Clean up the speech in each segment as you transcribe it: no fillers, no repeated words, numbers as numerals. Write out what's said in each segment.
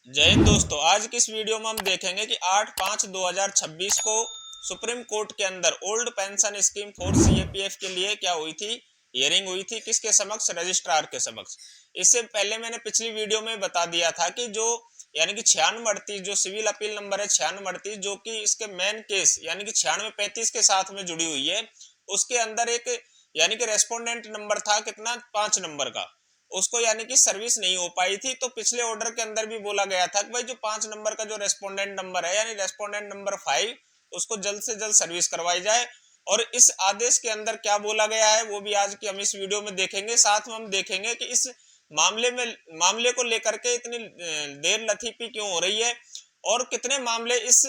जय हिंद दोस्तों। आज की इस वीडियो में हम देखेंगे कि 8/5/2026 को सुप्रीम कोर्ट के अंदर old pension scheme for CAPF के लिए क्या हुई थी, हियरिंग हुई थी। किसके समक्ष? रजिस्ट्रार के समक्ष। इससे पहले मैंने पिछली वीडियो में बता दिया था कि जो यानी कि 9638 जो सिविल अपील नंबर है 9638 जो कि इसके मेन केस यानी कि 9635 के साथ में जुड़ी हुई है, उसके अंदर एक यानी कि रेस्पोंडेंट नंबर था कितना, 5 नंबर का। उसको यानी कि सर्विस नहीं हो पाई थी। तो पिछले ऑर्डर के अंदर भी बोला गया था कि भाई जो 5 नंबर का जो रेस्पोंडेंट नंबर है यानी रेस्पोंडेंट नंबर 5 उसको जल्द से जल्द सर्विस करवाई जाए। और इस आदेश के अंदर क्या बोला गया है वो भी आज की हम इस वीडियो में देखेंगे। साथ में हम देखेंगे कि इस मामले को लेकर के इतनी देर लथीपी क्यों हो रही है और कितने मामले इस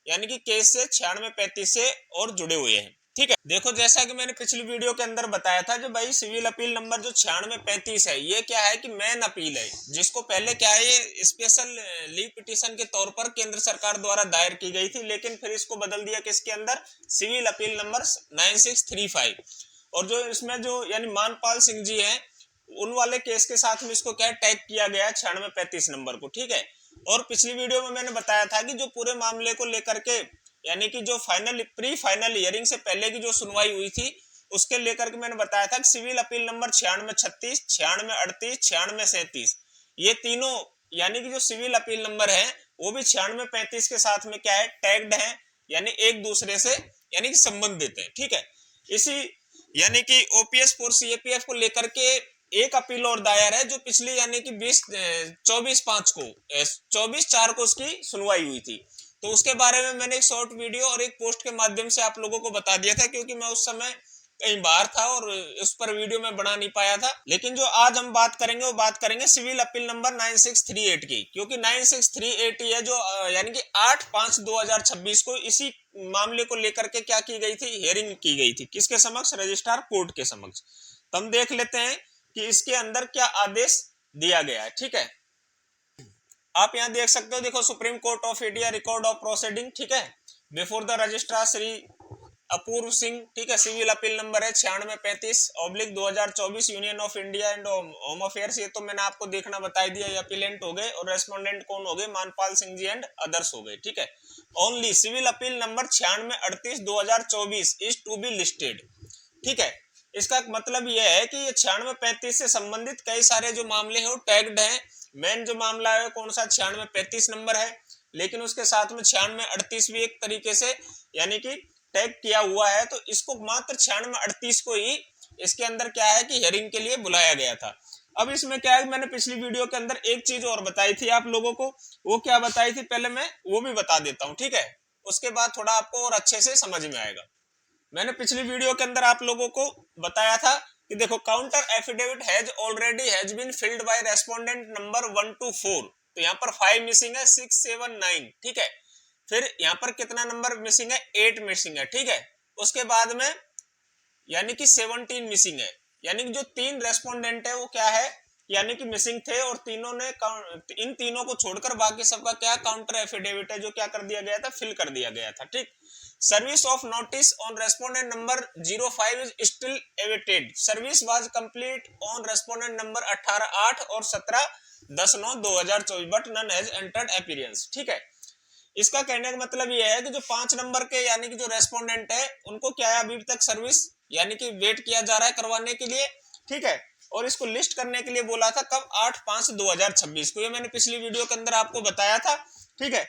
यानी कि केस से 9635 से और जुड़े हुए हैं। ठीक है, देखो जैसा कि मैंने पिछली वीडियो के अंदर बताया था, जो भाई सिविल अपील नंबर जो 9635 है ये क्या है कि मेन अपील है, जिसको पहले क्या है ये स्पेशल लीव पिटीशन के तौर पर केंद्र सरकार द्वारा दायर की गई थी, लेकिन फिर इसको बदल दिया किसके अंदर, सिविल अपील नंबर 9635। और जो इसमें जो यानी मानपाल सिंह जी हैं उन वाले केस के साथ में इसको क्या टैग किया गया है 9635 नंबर को। ठीक है, और पिछली वीडियो में मैंने बताया था कि जो पूरे मामले को लेकर के यानी कि जो प्री फाइनल हियरिंग से पहले की जो सुनवाई हुई थी उसके लेकर के मैंने बताया था कि सिविल अपील नंबर 9636, 9638, 9637 ये तीनों यानी कि जो सिविल अपील नंबर है वो भी 9635 के साथ में क्या है, टैग्ड है, यानी एक दूसरे से यानी कि संबंधित है। ठीक है, इसी यानी कि ओपीएस फॉर सीएपीएफ को लेकर के एक अपील और दायर है जो पिछली यानी कि 24/5 को 24/4 को उसकी सुनवाई हुई थी। तो उसके बारे में मैंने एक शॉर्ट वीडियो और एक पोस्ट के माध्यम से आप लोगों को बता दिया था, क्योंकि मैं उस समय कहीं बाहर था और उस पर वीडियो में बना नहीं पाया था। लेकिन जो आज हम बात करेंगे वो बात करेंगे सिविल अपील नंबर 9638 की, क्योंकि 9638 है जो यानी कि 8/5/2026 को इसी मामले को लेकर के क्या की गई थी, हियरिंग की गई थी। किसके समक्ष? रजिस्ट्रार कोर्ट के समक्ष। तो हम देख लेते हैं कि इसके अंदर क्या आदेश दिया गया है। ठीक है, आप यहां देख सकते हो, देखो supreme court of India record of proceeding. ठीक है, बिफोर द रजिस्ट्रार श्री अपूर्व सिंह। ठीक है, सिविल अपील नंबर है 9635/2024 union of India and home affairs. ये तो मैंने आपको देखना बता दिया, ये अपीलेंट हो गए और रेस्पोंडेंट कौन हो गए, मानपाल सिंह जी एंड अदर्स हो गए। ठीक है, only civil appeal number 9638/2024 is to be listed. ठीक है, इसका मतलब यह है कि ये 9635 से संबंधित कई सारे जो मामले हैं वो टैग्ड हैं। मेन जो मामला है कौन सा, 9635 नंबर है, लेकिन उसके साथ में 9638 भी एक तरीके से यानी कि टैग किया हुआ है। तो इसको मात्र 9638 को ही इसके अंदर क्या है कि हियरिंग के लिए बुलाया गया था। अब इसमें क्या है, मैंने पिछली वीडियो के अंदर एक चीज और बताई थी आप लोगों को, वो क्या बताई थी पहले मैं वो भी बता देता हूं। ठीक है, उसके बाद थोड़ा आपको और अच्छे से समझ में आएगा। मैंने पिछली वीडियो के अंदर आप लोगों को बताया था कि देखो counter affidavit has been filed by respondent number 1 to 4। तो यहाँ पर 5 मिसिंग है, 6, 7, 9। ठीक है, फिर यहाँ पर कितना नंबर मिसिंग है, 8 मिसिंग है। ठीक है, उसके बाद में यानी कि 17 मिसिंग है, यानी कि जो 3 रेस्पोंडेंट है वो क्या है यानी कि मिसिंग थे, और तीनों ने इन तीनों को छोड़कर बाकी सबका क्या काउंटर एफिडेविट है जो क्या कर दिया गया था, फिल कर दिया गया था। ठीक, service of notice on respondent number 05 is still awaited. Service was complete on respondent number 18/8 और 17/10/9/2024 but none has entered appearance. ठीक है, इसका कहने का मतलब यह है कि जो 5 नंबर के यानी कि जो रेस्पोंडेंट है उनको क्या है अभी तक सर्विस यानी कि वेट किया जा रहा है करवाने के लिए। ठीक है, और इसको लिस्ट करने के लिए बोला था कब, 8/5/2026 को। ये मैंने पिछली वीडियो के अंदर आपको बताया था। ठीक है,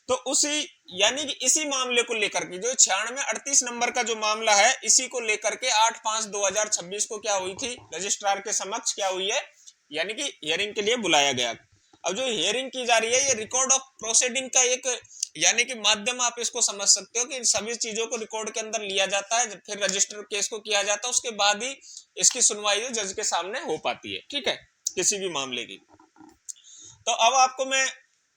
तो उसी यानी कि इसी मामले को लेकर के जो 9638 नंबर का जो मामला है इसी को लेकर के 8/5/2026 को क्या हुई थी, रजिस्ट्रार के समक्ष क्या हुई है यानी कि हियरिंग के लिए बुलाया गया। अब जो हियरिंग की जा रही है ये रिकॉर्ड ऑफ प्रोसीडिंग का एक यानी कि माध्यम आप इसको समझ सकते हो कि इन सभी चीजों को रिकॉर्ड के अंदर लिया जाता है, फिर रजिस्टर केस को किया जाता है, उसके बाद ही इसकी सुनवाई जज के सामने हो पाती है। ठीक है, किसी भी मामले की। तो अब आपको मैं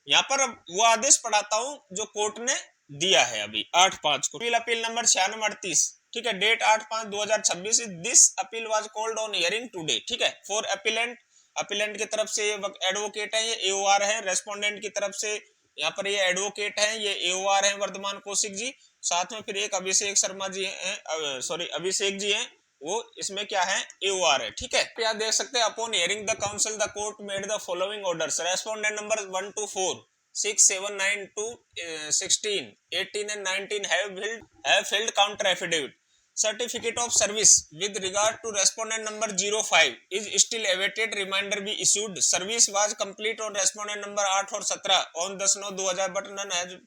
यहाँ पर वो आदेश पढ़ाता हूँ जो कोर्ट ने दिया है अभी 8/5 को। Appeal number 9638। ठीक है, date 8/5/2026। This appeal was called on hearing today. ठीक है, फॉर अपीलेंट, अपीलेंट की तरफ से एडवोकेट है, ये एओआर है। रेस्पोंडेंट की तरफ से यहाँ पर ये एडवोकेट है, ये एओआर है वर्धमान कौशिक जी। साथ में फिर एक अभिषेक शर्मा जी हैं, सॉरी अभिषेक जी हैं, वो इसमें क्या है, AOR है, ठीक है। यहाँ देख सकते हैं, upon hearing the council the court made the following orders, respondent number 1 to 4, 6, 7, 9 to 16, 18 and 19 have filled counter affidavit. Certificate of service with regard to respondent number 05 is still awaited. Reminder be issued. Service was complete on respondent number 8 और 17 on 10/9/2000 but none has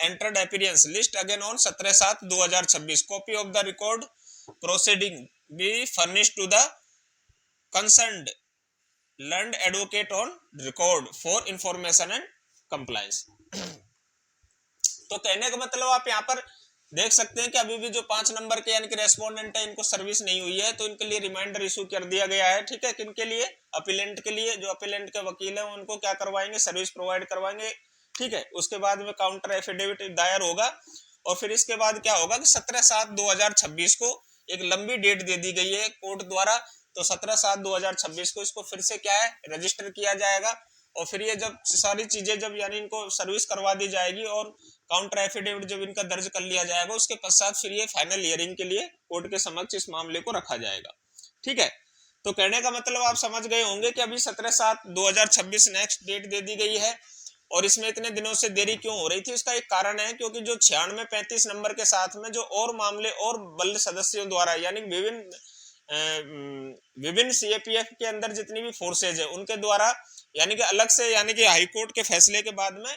entered appearance list again on 17/7/2026. Copy of the record proceeding be furnished to the concerned learned advocate on record for information and compliance. तो कहने का मतलब आप यहाँ पर देख सकते हैं कि अभी भी जो 5 नंबर के यानी कि रेस्पोंडेंट है, इनको सर्विस नहीं हुई है, तो इनके लिए रिमाइंडर इशू कर दिया गया है, ठीक है। किनके लिए? अपीलेंट के लिए। जो अपीलेंट के वकील है उनको क्या करवाएंगे, सर्विस प्रोवाइड करवाएंगे, ठीक है। उसके बाद में काउंटर एफिडेविट दायर होगा और फिर इसके बाद क्या होगा कि 17/7/2026 को एक लंबी डेट दे दी गई है कोर्ट द्वारा, तो 17/7/2026 को इसको फिर से क्या है, रजिस्टर किया जाएगा और फिर ये जब सारी चीजें जब यानी इनको सर्विस करवा दी जाएगी और काउंटर एफिडेविट जब इनका दर्ज कर लिया जाएगा, उसके पश्चात फिर ये फाइनल हियरिंग के लिए कोर्ट के समक्ष इस मामले को रखा जाएगा, ठीक है। तो कहने का मतलब आप समझ गए होंगे कि अभी 17/7/2026 नेक्स्ट डेट दे दी गई है और इसमें इतने दिनों से देरी क्यों हो रही थी, इसका एक कारण है क्योंकि जो 96-35 नंबर के साथ में जो और मामले और बल सदस्यों द्वारा यानी विभिन्न सीएपीएफ के अंदर जितनी भी फोर्सेज है उनके द्वारा यानी कि अलग से यानी कि हाई कोर्ट के फैसले के बाद में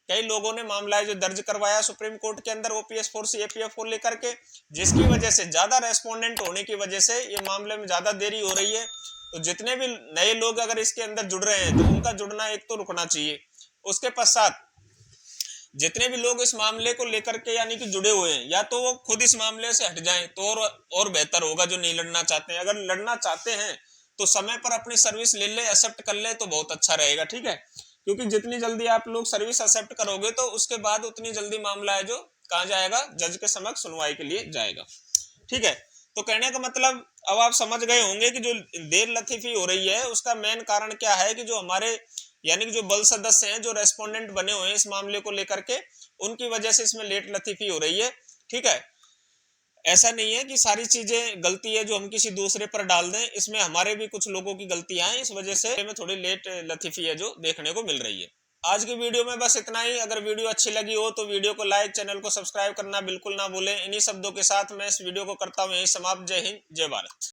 कई लोगों ने मामला जो दर्ज करवाया सुप्रीम कोर्ट के अंदर ओपीएस 4 सीएपीएफ को लेकर के, जिसकी वजह से ज्यादा रेस्पोंडेंट होने की वजह से ये मामले में ज्यादा देरी हो रही है। तो जितने भी नए लोग अगर इसके अंदर जुड़ रहे हैं तो उनका जुड़ना एक तो रुकना चाहिए। उसके पश्चात जितने भी लोग इस मामले को लेकर के यानी कि जुड़े हुए हैं या तो वो खुद इस मामले से हट जाएं तो और बेहतर होगा। जो नहीं लड़ना चाहते हैं, अगर लड़ना चाहते हैं तो समय पर अपनी सर्विस ले ले, एक्सेप्ट कर ले तो बहुत अच्छा रहेगा, ठीक है। क्योंकि जितनी जल्दी आप लोग सर्विस एक्सेप्ट करोगे तो उसके बाद उतनी जल्दी मामला है जो कहाँ जाएगा, जज के समक्ष सुनवाई के लिए जाएगा, ठीक है। तो कहने का मतलब अब आप समझ गए होंगे कि जो देर लतीफी हो रही है उसका मेन कारण क्या है कि जो हमारे यानी कि जो बल सदस्य हैं जो रेस्पोंडेंट बने हुए हैं इस मामले को लेकर के, उनकी वजह से इसमें लेट लतीफी हो रही है, ठीक है। ऐसा नहीं है कि सारी चीजें गलती है जो हम किसी दूसरे पर डाल दें, इसमें हमारे भी कुछ लोगों की गलतियां हैं, इस वजह से हमें थोड़ी लेट लतीफी है जो देखने को मिल रही है। आज की वीडियो में बस इतना ही। अगर वीडियो अच्छी लगी हो तो वीडियो को लाइक, चैनल को सब्सक्राइब करना बिल्कुल ना भूलें। इन्हीं शब्दों के साथ मैं इस वीडियो को करता हूं यही समाप्त। जय हिंद, जय भारत।